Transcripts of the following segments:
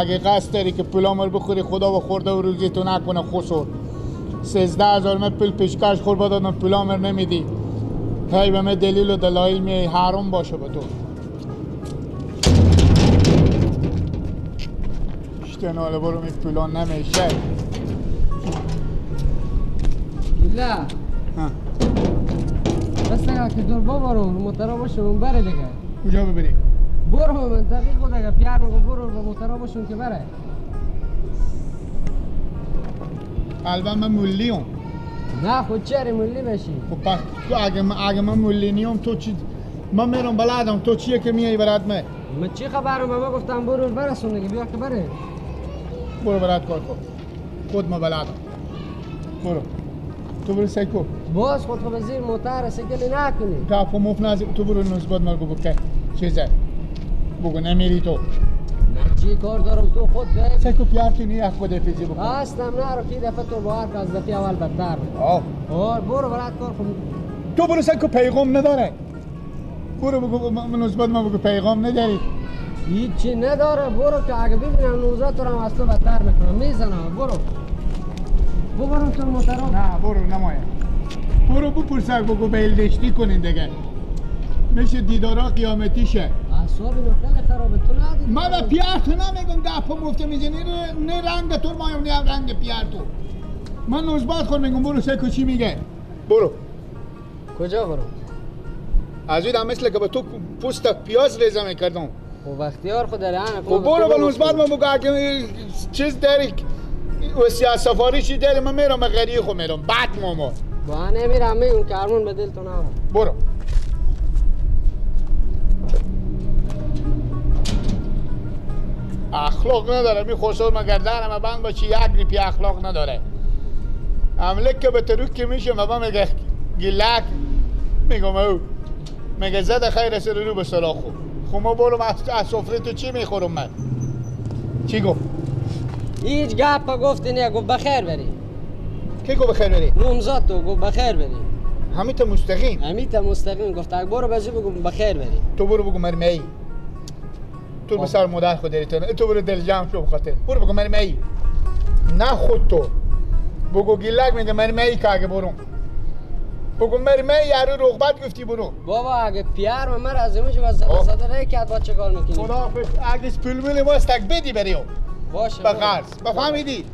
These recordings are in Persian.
اگه قصد داری که پولامو بخوری خدا و خورده و روزی تو نکنه خسور 13,000 من پول پیشکش خور بدادم پولامو نمیدی هی به من دلیل و دلایل می حرام باشه به تو اشتناله برو می پولان نمیشه نه بس اگه که دور ببرم موترا باشم بره دیگه کجا ببری؟ برو منطقی خود اگه پیار مگو برو به موترا باشم که بره البته من ملیم نه خود چهره ملی بشی خب پس تو اگه من ملی نیم تو چی من میرم بلدم تو چیه که میای برات من چی خبرم به من گفتم برو برسون دیگه بیا که بره برو برات کار کن خود ما بلدم برو تو برو سیکو باز خود خب زیر موتر سیکلی نکنی کافو موف نازی تو برو نسبت مرگو بکن چیزه بگو نمیری تو من چی کار دارم تو خود بگی سیکو پیارتی نی اخ خود افیزی بکن هستم نرو که دفعه تو با هر از دفعه اول بدتر آه برو برات کار کن تو برو سیکو پیغام نداره برو بگو من نسبت ما بگو پیغام نداری هیچی نداره برو که اگه ببینم نوزه تو رو از تو بدتر میکنم میزنم برو برو تو موترا نه برو نمایه برو بپرسک بگو بیل دشتی کنین دیگه میشه دیدارا قیامتیشه اعصاب اینو خیلی خرابه تو ندید من به پیارتو نمیگم گپا مفته میزنی نه رنگ تو مایم نه رنگ پیارتو من نوزبات خود میگم برو سیکو چی میگه برو کجا برو از این مثل که به تو پوست پیاز ریزه میکردم و وقتیار خود داره خب برو به نوزبات ما بگو اگه چیز داری وسیع سفاری چی داری من میرم غریه خود میرم بعد ماما با نمیرم میگم که ارمون به دل تو نام برو اخلاق نداره می خوشحال مگر دارم بند با چی یک ریپی اخلاق نداره عمله که به تروک که میشه ما میگه گلک میگم او میگه زده خیر سر رو به سراخو خب ما برو از سفره تو چی میخورم من چی گفت؟ هیچ گپ گفتی نه گفت بخیر بری کی گفت بخیر بری؟ نومزاد تو گفت بخیر بری همیت مستقیم همیت مستقیم گفت اگه برو بزی بگو بخیر بری تو برو بگو مرمی تو به سر مادر خود داری تو برو دل جمع شو بخاطر برو بگو مرمی نه خود تو بگو گیلک میگه مرمی که اگه برو بگو مرمی یارو رغبت گفتی برو بابا اگه پیار من از اینجا واسه رای کرد با چه کار میکنی خدا حافظ اگه پول میل ما استک بدی بریو باشه به قرض بفهمیدی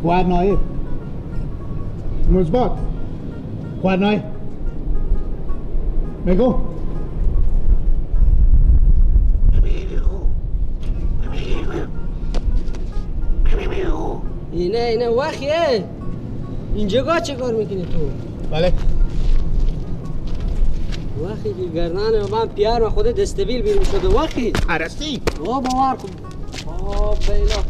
خوار نایب مثبت خوار نایب میگو اینه وخیه اینجا چه کار میکنی تو بله وقتی که گردن من پیار و خود دستبیل بیرون شده وقتی عرصی باور کن بیلا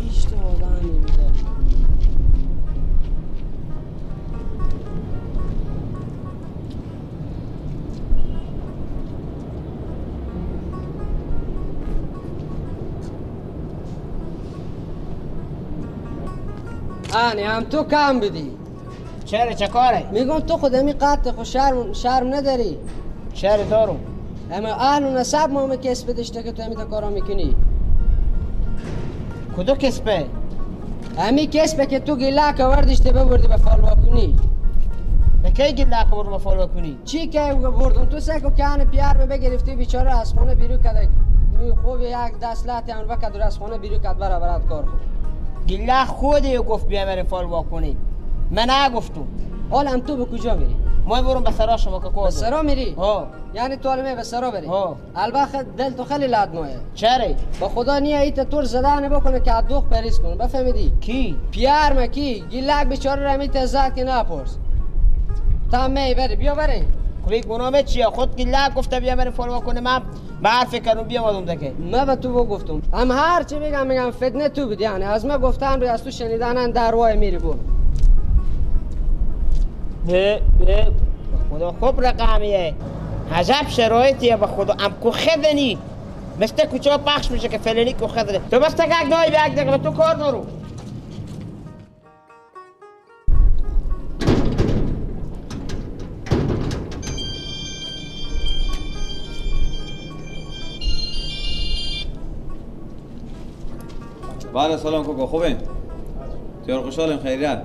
هیچ تو آدم نمیده آنی هم تو کم بدی چرا چه کاره؟ میگم تو خود همی قطع خود شرم نداری چرا دارم؟ اما اهل و نسب ما همه کسب داشته که تو همی تا کارا میکنی کدو کسبه؟ همی کسبه که تو گلک آوردشته ببردی به فالوا کنی به کی گلک برو به فالوا کنی؟ چی که بردم تو سکو کهن پیار بگرفتی بیچاره از خانه بیرون کده خوب یک دست لحتی هم بکد از خانه بیرون کد برات کار خود گلک خودی گفت بیا بریم فالوا کنی من نگفتم حالا هم تو به کجا میری؟ ما برم به سرا شما که به سرا میری؟ ها یعنی تو علمه به سرا بری؟ ها البته دل تو خیلی لادمایه چرا؟ با خدا نیه ایت طور زدن بکنه که ادوخ پریز کنه بفهمیدی؟ کی؟ پیار مکی گلک بیچاره رمی تزاد که نپرس تا می بری بیا بری خوبی گناه چیه؟ خود گله گفته بیا بریم فالو کنه، من به حرف کردم بیا اومدم دکه. من به تو گفتم هم هر چی میگم فتنه تو بودی، یعنی از من گفتن از تو شنیدن دروای میری برو. به خدا خوب رقمیه، عجب شرایطیه به خدا. ام کو خدنی مثل کوچه پخش میشه که فلانی کو خدنی. تو بس تک یک نای به یک دقیقه تو کار دارو. بله سلام کوکو، خوبین؟ تیار خوشحالیم، خیریت.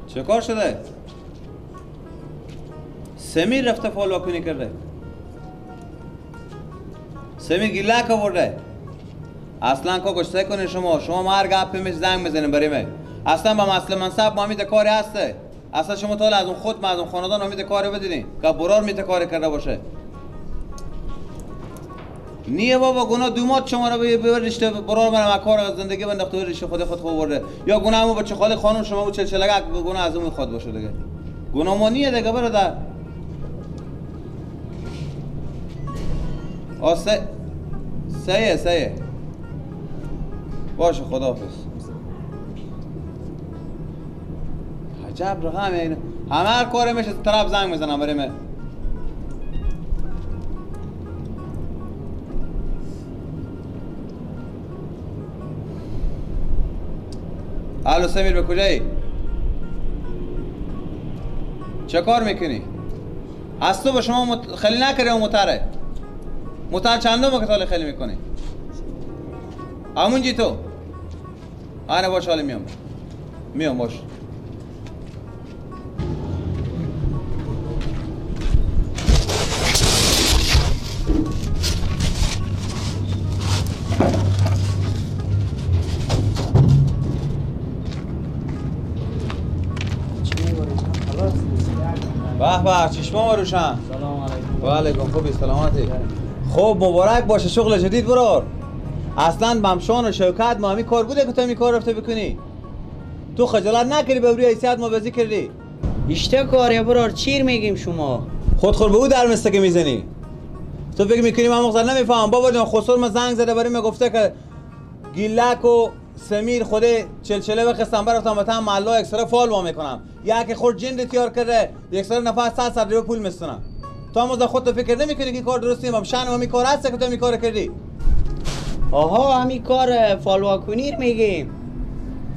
چه کار شده؟ سمیر رفته فالو کنی کرده. سمیر گیلک آورده. اصلا کوکو چه کنین شما مار گپ میز زنگ میزنین برای من. اصلا با مسئله منصب امید کاری هسته. اصلا شما تا از اون خود از اون خاندان امید کاری بدیدین که برار میته کاری کرده باشه. نیه بابا گناه دومات شما رو ببرشته برار من کار زندگی بنداخته ببرشته خود خوب برده، یا گناه همو بچه خاله خانم شما و چلچلگه گناه از اون خود باشه دیگه. گناه ما نیه دیگه برادر. سیه باشه خداحافظ. عجب رقم اینه، همه هر کاری میشه طرف زنگ میزنم برای من. الو سمیر، به کجایی؟ چه کار میکنی؟ از تو به شما خیلی نکره و موتر چندم که تاله خیلی میکنی؟ همونجی تو؟ آره باش، حالی میام باش. به چشما روشن. سلام علیکم. و علیکم، خوبی سلامتی؟ خب مبارک باشه شغل جدید برار. اصلا بمشان و شوکت ما همین کار بوده که تو همین کار رفته بکنی. تو خجالت نکردی به روی حیثیت ما بازی کردی؟ اشته کاریه برار، چیر میگیم شما؟ خود به او در مسته که میزنی. تو فکر میکنی من مقصد نمیفهم؟ بابا جان خسر ما زنگ زده برای من گفته که گیلک و سمیر خوده چلچله بخستم برفتم وطن محلا اکسره فال با میکنم، یک خورد جند تیار کرده اکسره نفر 100 ریال پول میستونم. تو هم خودت فکر نمیکنی که کار درستی؟ ما شأن همین کار هست که تو همین کار کردی. آها همین کار فالوا کنیر میگیم.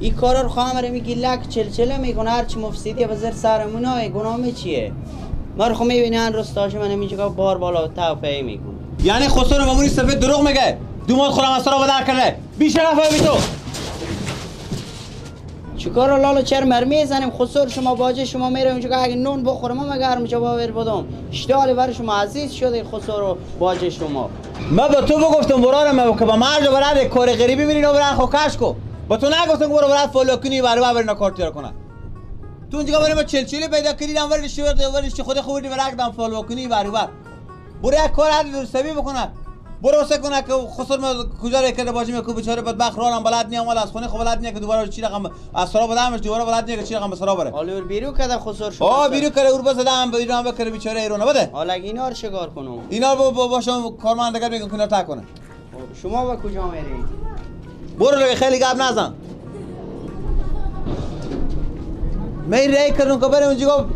این کارا رو خواهم رو میگی لک چلچله میکنه، هرچی مفسدی بذار سرمونه گناه چیه؟ ما رو خو میبینی هن رستاش من همینجا بار بالا تا پی میکنه. یعنی خسرو مامونی سفید دروغ میگه؟ دومات خورم از سرا بدر کرده. بی‌شرف بی تو. چیکار لالا چر مرمی زنیم خسر شما باجه شما میره اونجا که اگه نون بخورم ما گرم چه باور بدم. اشتغال برای شما عزیز شده خسر و باجه شما. من به تو بگفتم برارم که با مرد برات کار غریبی میرین و برات خوکش کو. با تو نگفتم که برو برات فالو کنی برای برای کار تیار کنه. تو اونجا برای ما چلچلی پیدا کردیدم ورش خود خوردی برات دم فالو کنی برای برو یک کار عادی درستابی بکنه. برو واسه کنه که خسر ما کجا را کرده باجی میگه بیچاره بدبخت رانم بلد نیم ولی از خونه خو بلد نیم که دوباره چی رقم از سرا بدمش دوباره بلد نیم که چی رقم به سرا بره. حالا بیرو کده خسر شما. بیرو کرده اور بس دام بیرون بکره بیچاره ایرونه بده. حالا اینا رو چیکار کنم؟ اینا رو باشم کارمندگار میگم کنار تا کنه. شما با کجا میری؟ برو دیگه خیلی گپ نزن. من رای کردم که برم اونجا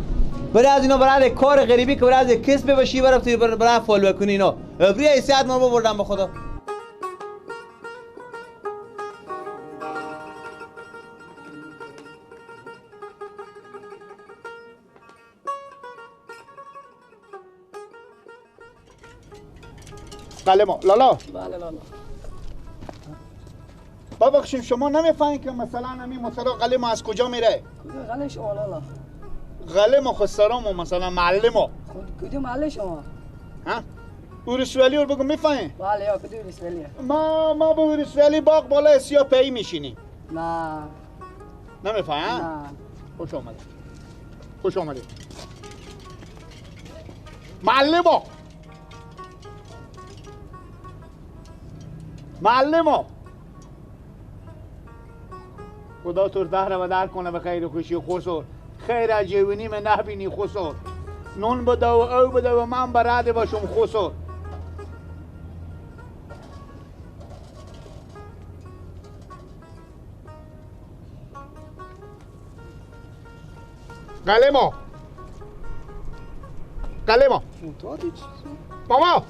برای از اینا برای کار غریبی که برای از کسب بشی برای فالو کنی اینا. برای حیثیت ما بردم به خدا. قلمو لالا. بله لالا. ببخشید شما نمیفهمید که مثلا همین مثلا قلم از کجا میره؟ قلم شما لالا. قلم خسرامو مثلا معلمو. کدوم محل شما؟ ها؟ اورسوالی رو بگو میفهمی؟ بله یا کدوم اورسوالیه؟ ما به اورسوالی باغ بالا سیا پی میشینیم. نه. نمیفهمی؟ نه. خوش آمدی. معلمو. خدا تو در و در کنه به خیر و خوشی و خوش و خیر جوونی من نبینی خسور نون بده و او بده و من براده باشم خسور قلمو ماما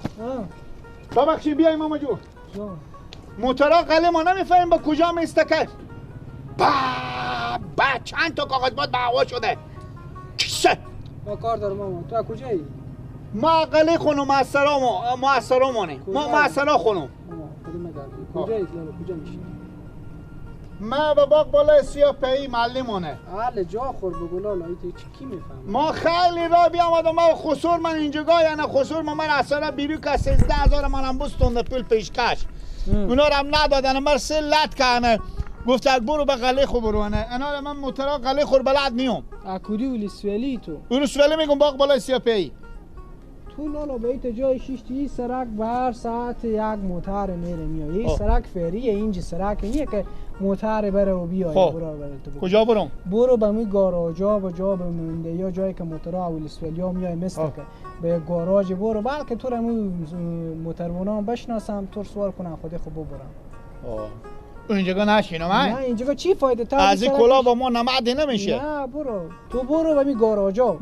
ببخشید بیای ماما جون موتورا قلمو نمیفهمیم با کجا میستکر با چند تا کاغذ باد به هوا شده کسه با کار دارم ماما تو از کجایی؟ ما قلی خونم معصرامونه ما معصرا خونم ماما کدوم مگردی کجایی کجا میشی؟ ما به باق بالای سیاه پی معلمونه حالا جا خور بگو لالا تو کی میفهم؟ ما خیلی را بیامدم ما خسور من اینجا یعنی خسور من اصلا بیرو که 13,000 منم بستونده پول پیشکش اونا رو هم ندادن من سه لط کنه گفت اگه برو به قلی خو برونه انا من موتورا قلی خور بلد نیوم اکودی ولی سویلی تو اونو سویلی میگم باق بالای سیاه پی تو لالا به ایت جای شیشتی سرک به هر ساعت یک موتر میره میاد یه سرک فریه اینجا سرک اینه که موتر بره و بیای برو بره تو کجا برم برو به می گاراژا و جا به مونده یا جایی که موتورا اول اسفلیا میای مثل که به گاراژ برو بلکه تو رو موترونا بشناسم تو سوار کنم خودی خوب ببرم اینجا نشینم نه اینجا چی فایده تا از این کلا با ما نمده نمیشه نه تو برو به می گاراژا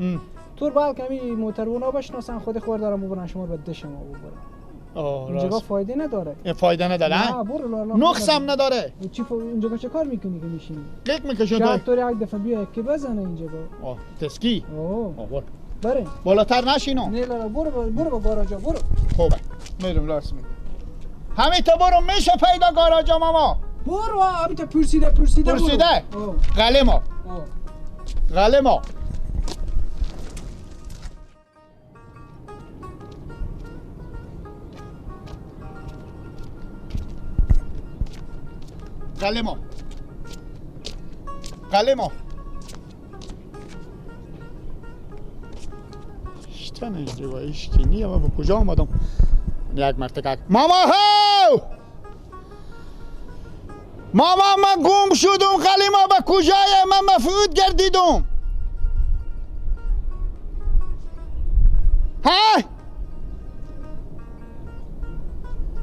تو بلکه می موترونا بشناسن خود خور دارم ببرن شما به دش ما ببرن اینجا فایده نداره فایده نداره نه برو لالا نقصم نداره چی اینجا چه کار میکنی که میشینی کلیک میکشون شاید تو یک دفعه بیا که بزنه اینجا تسکی بریم بالاتر نشینو نه لالا برو با گاراژا برو خوبه میرم راست میگم همین تو برو میشه پیدا گاراژا ماما برو همین تو پرسیده قلمو قلمو قلمو اشتن اینجا و اشتینی اما به کجا آمدم یک مرتکک ماما هاو ماما من گم شدم قلمو به کجای من مفعود گردیدم ها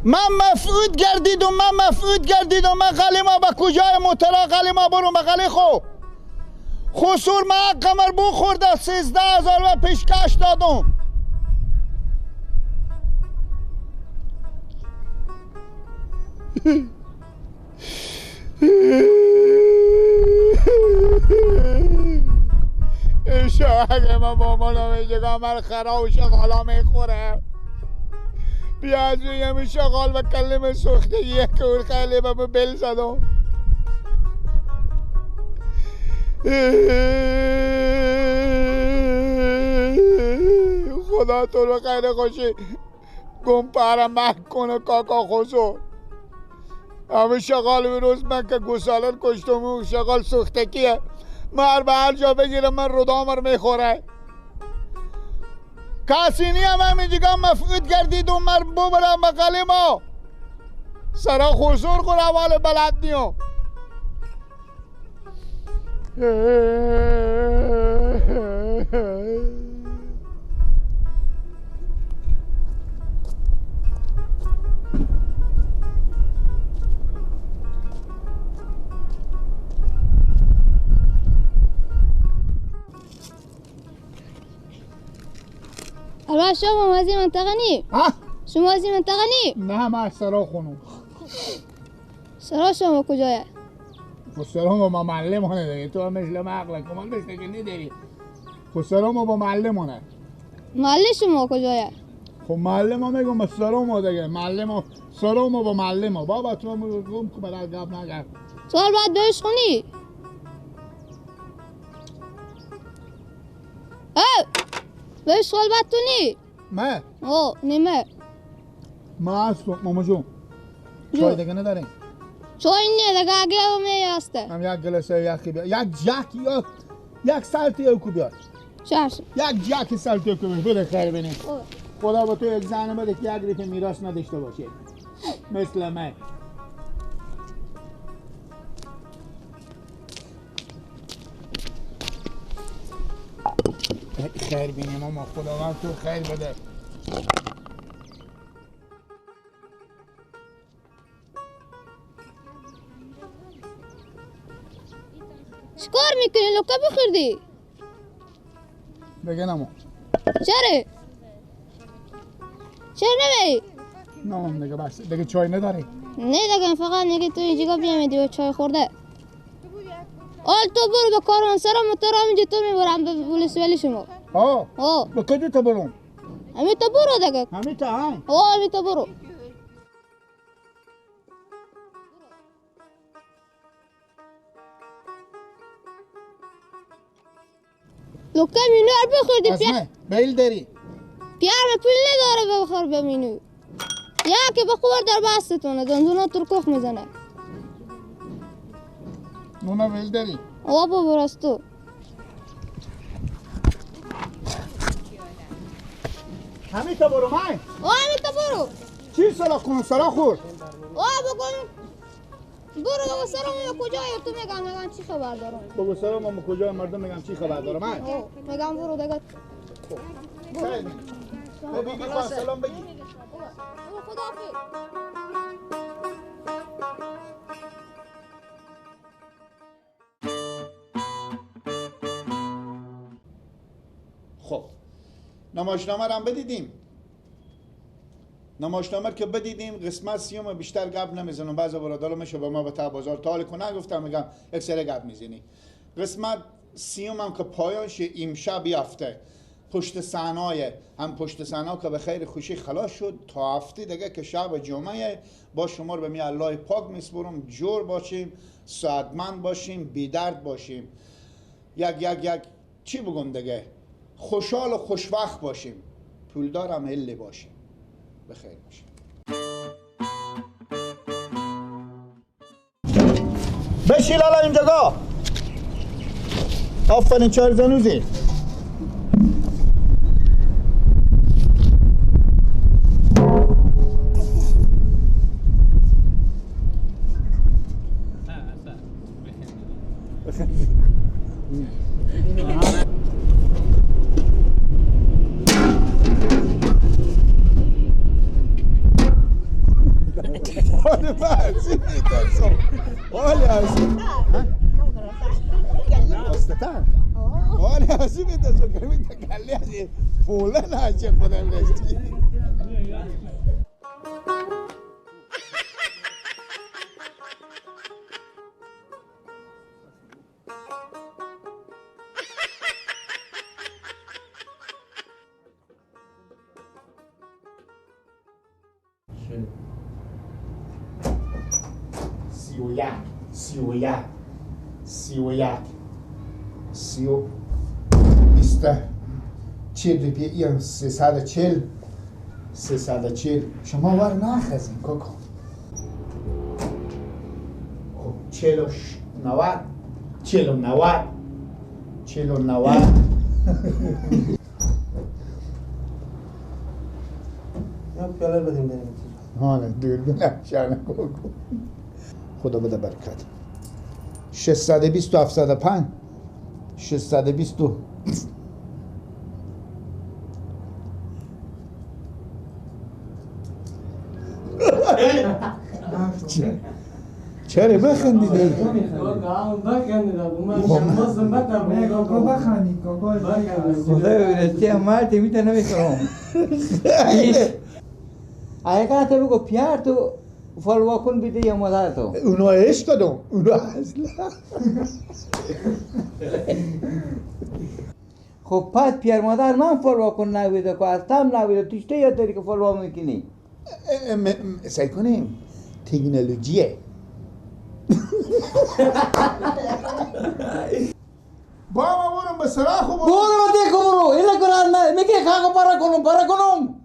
من مفعود گردیدم من قلمو به کجای موترا قلمو برم به قلی خو خسور من قمر بو خورده 13,000 و پیشکش دادم اگه من مامانم اینجا من خرا و شغالا میخوره بیاد رویم شغال و کلم سوخته یک کور خیلی به بل زدم خدا تو رو خیر خوشی گم پرم مک کنه کاکا خسور همه شغال روز من که گسالن کشتم و شغال سوخته کیه مر به هر جا بگیرم من رودامر میخوره کسی نیم همینجا مفعود گردیدم مر ببرم به قلمو سرا خسور خور اول بلد نیم الان شما از این منطقه نی؟ شما از این منطقه نی؟ نه من سرا خونم سرا شما کجایه؟ سرا با معلم هونه دیگه تو مثل ما عقل کمان بسته که نداری خب سرا با معلم هونه محل شما کجایه؟ خب معلم ها میگم سرا ما دیگه معلم سرا با معلم ها بابا تو میگم که برای گپ نگر سوال باید بهش خونی؟ بهش سوال باید تو نی؟ نه نیمه ما هستم ماما جون چای دیگه نداریم چای نه دیگه اگه هم نیسته هم یک گلسه یکی بیار یک جاکی یا یک سالتی اوکو بیار چشم یک جاکی سالتی اوکو بیار بده خیر بینیم خدا با تو یک زن بده که یک ریف میراث نداشته باشه مثل من خیر بینیم اما خداوند تو خیر بده. چیکار میکنی؟ لوکا بخوردی؟ بگه نمو چرا؟ چرا نمی؟ نمو دیگه بس دیگه چای نداری؟ نه دیگه فقط میگه تو اینجا بیامیدی و چای خورده. آل تو برو به کاروانسرا موتور همینجا تو میبرم به ولسوالی شما. آه به کجا تو برم؟ همین تو برو دیگه. همین تا های؟ همین تو برو. لوکا مینو رو بخوردی اسمه بیل داری؟ پیار پول نداره بخور به مینو. یا که بخور در بستتونه دندونا ترکوخ میزنه. نونا بیل داری؟ بابا برستو. همین تا برو مای؟ همین تا برو. چی سلا کنم سلا خور؟ بگم برو بگو سرم کجایی تو میگم چی خبر دارم. بگو سلام کجای مردم میگم چی خبر دارم من؟ میگم برو دیگه. بگی خواست سلام بگی. خداحافظ. خب نمایشنامه رو هم بدیدیم. نمایشنامه که بدیدیم قسمت سیوم بیشتر گپ نمیزنم. بعضی برادرها میشه به ما به تا بازار تال کنه گفتم میگم یک سری گپ میزنی. قسمت سیوم هم که پایانش امشب یافته پشت صحنای هم پشت صحنا که به خیر خوشی خلاص شد تا هفته دیگه که شب جمعه با شما رو به می الله پاک میسپرم. جور باشیم، سعادتمند باشیم، بی درد باشیم، یک چی بگم دیگه، خوشحال و خوشوقت باشیم، پولدار هم هلی باشیم. بخیر باشیم. بشیل الان این جگاه. آفرین چهار زنوزی. چیل بیان 340 شما ور نخزین کوکو. خب 40 یا پیاله بدیم بریم. ها دور بینم شانه کوکو. خدا بده برکت. 620 و 705 620 چرا بخندید؟ خدای ورستی مرد میتونه نمیکنم. اگه تو بگو پیار تو فالوا کن بیده یا مادر تو اونا عشق دادم اونا اصلا. خب پس پیار مادر من فالوا کن نویده که از تم نویده توشته یاد داری که فالوا میکنی. سعی کنیم تکنولوژیه. با ما برم به سراخ و برو دیگه برو اینا کنن نه میگه خاکو پارا کنم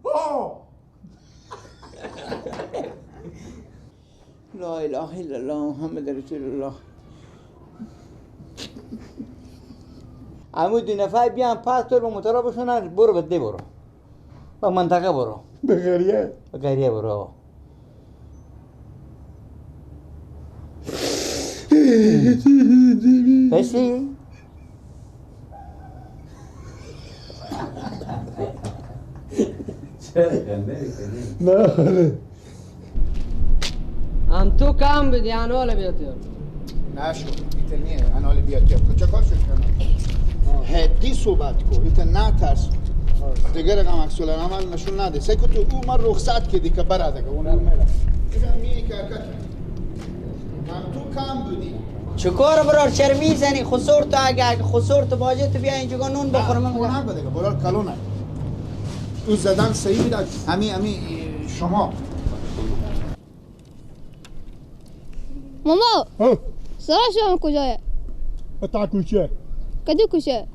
لا اله الا الله محمد رسول الله. عمود 2 نفر بیان پس تو رو موتورا بشونن برو بده برو با منطقه برو به غریه برو. بسی نه هم تو کم بدی انال بیاتی نشو ایت نیه انال بیاد که کجا کار شد کنم هدی صحبت کو ایت نه ترس دیگه رقم اکسول عمل نشون نده سکو تو او من رخصت کردی که براده که اون میرم دیگه میگه که هم تو کم بودی چکار برار چرا میزنی خسور تو اگه خسور تو باجه تو بیا اینجا نون بخورم من نه بده برار کلونه او زدن صحیح میداد امی شما ماما سرا شما کجایه؟ تا کوچه کدی کوچه؟